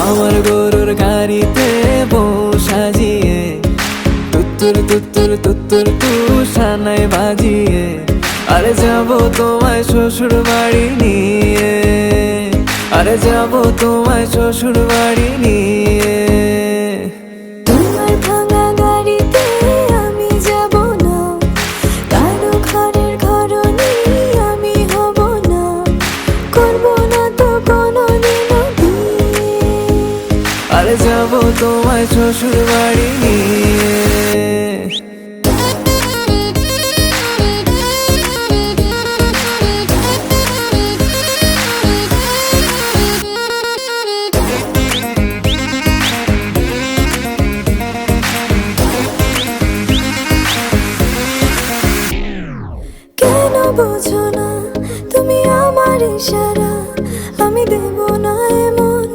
আমার গরুর গাড়িতে বউ সাজিয়ে তুত্তুর তুত্তুর তুত্তুর তু সানাই বাজিয়ে আরে যাবো তোমায় শ্বশুর বাড়ি নিয়ে, আরে যাবো তোমায় শ্বশুর বাড়ি নিয়ে। তোমার ভাঙা গাড়িতে আমি যাব না, কারো ঘরের ঘরনি আমি হব না, করব না তো কোনোদিনও বিয়ে। আরে যাবো তোমায় শ্বশুর বাড়ি নিয়ে।